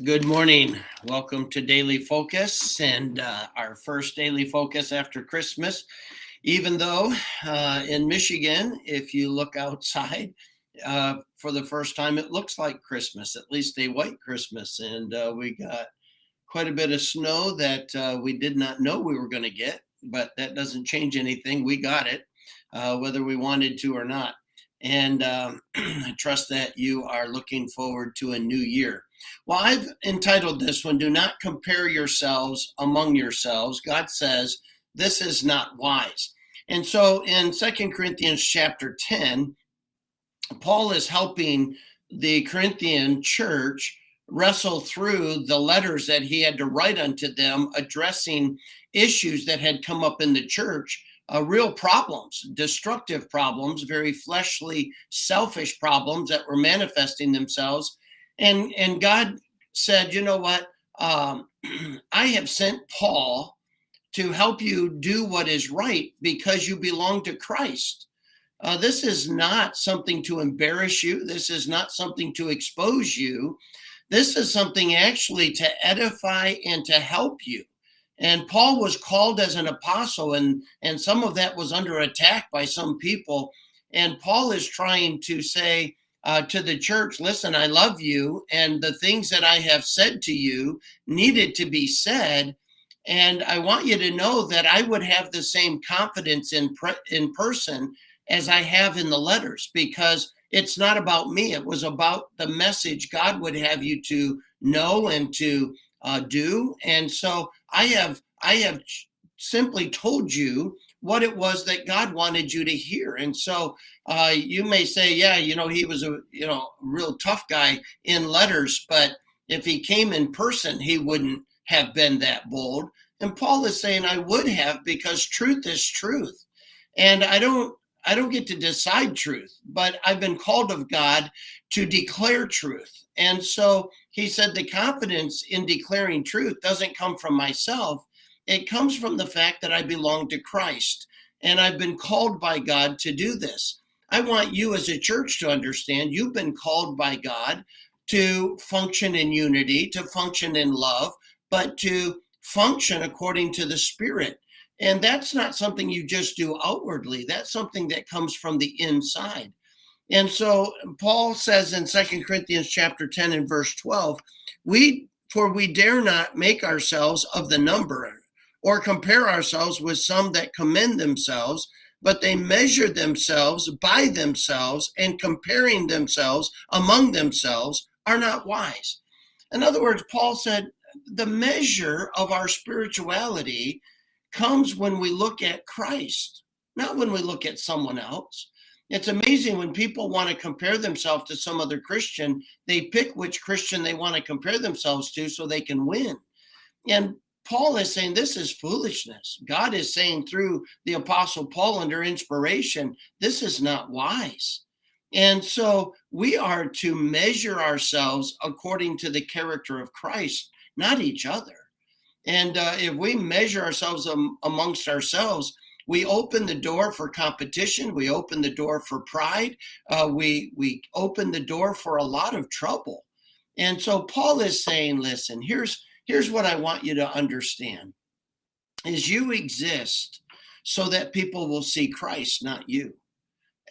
Good morning. Welcome to Daily Focus and our first daily focus after Christmas. Even though in Michigan, if you look outside for the first time, it looks like Christmas, at least a white Christmas. And we got quite a bit of snow that we did not know we were going to get, but that doesn't change anything. We got it, whether we wanted to or not. And I trust that you are looking forward to a new year. Well, I've entitled this one, Do Not Compare Yourselves Among Yourselves. God says this is not wise. And so in Second Corinthians chapter 10, Paul is helping the Corinthian church wrestle through the letters that he had to write unto them, addressing issues that had come up in the church, real problems, destructive problems, very fleshly, selfish problems that were manifesting themselves. And God said, you know what? I have sent Paul to help you do what is right because you belong to Christ. This is not something to embarrass you. This is not something to expose you. This is something actually to edify and to help you. And Paul was called as an apostle, and some of that was under attack by some people. And Paul is trying to say to the church, listen, I love you, and the things that I have said to you needed to be said. And I want you to know that I would have the same confidence in person as I have in the letters, because it's not about me. It was about the message God would have you to know and to do. And so I have simply told you what it was that God wanted you to hear. And so you may say, yeah, he was a real tough guy in letters, but if he came in person, he wouldn't have been that bold. And Paul is saying I would have, because truth is truth. And I don't get to decide truth, but I've been called of God to declare truth. And so he said the confidence in declaring truth doesn't come from myself. It comes from the fact that I belong to Christ, and I've been called by God to do this. I want you as a church to understand you've been called by God to function in unity, to function in love, but to function according to the Spirit. And that's not something you just do outwardly. That's something that comes from the inside. And so Paul says in Second Corinthians chapter 10 and verse 12, we dare not make ourselves of the number or compare ourselves with some that commend themselves, but they measure themselves by themselves, and comparing themselves among themselves are not wise. In other words, Paul said the measure of our spirituality comes when we look at Christ, not when we look at someone else. It's amazing when people want to compare themselves to some other Christian, they pick which Christian they want to compare themselves to so they can win. And Paul is saying this is foolishness. God is saying through the Apostle Paul under inspiration, this is not wise. And so we are to measure ourselves according to the character of Christ, not each other. And if we measure ourselves amongst ourselves, we open the door for competition. We open the door for pride. We open the door for a lot of trouble. And so Paul is saying, listen, here's what I want you to understand, is you exist so that people will see Christ, not you.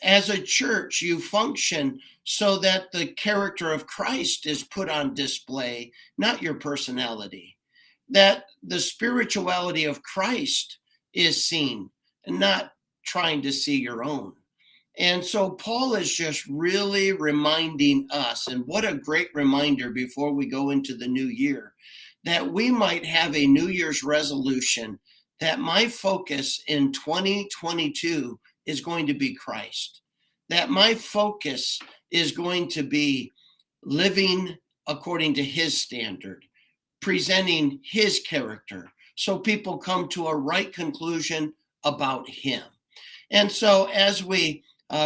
As a church, you function so that the character of Christ is put on display, not your personality. That the spirituality of Christ is seen, and not trying to see your own. And so Paul is just really reminding us, and what a great reminder before we go into the new year, that we might have a New Year's resolution that my focus in 2022 is going to be Christ. That my focus is going to be living according to his standard, presenting his character, so people come to a right conclusion about him. And so as we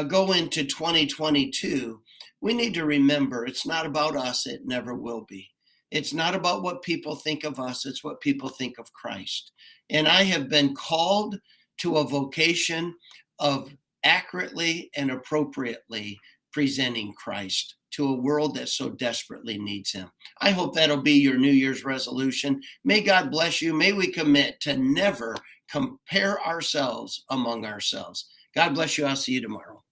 go into 2022, we need to remember it's not about us. It never will be. It's not about what people think of us. It's what people think of Christ. And I have been called to a vocation of accurately and appropriately presenting Christ to a world that so desperately needs him. I hope that'll be your New Year's resolution. May God bless you. May we commit to never compare ourselves among ourselves. God bless you. I'll see you tomorrow.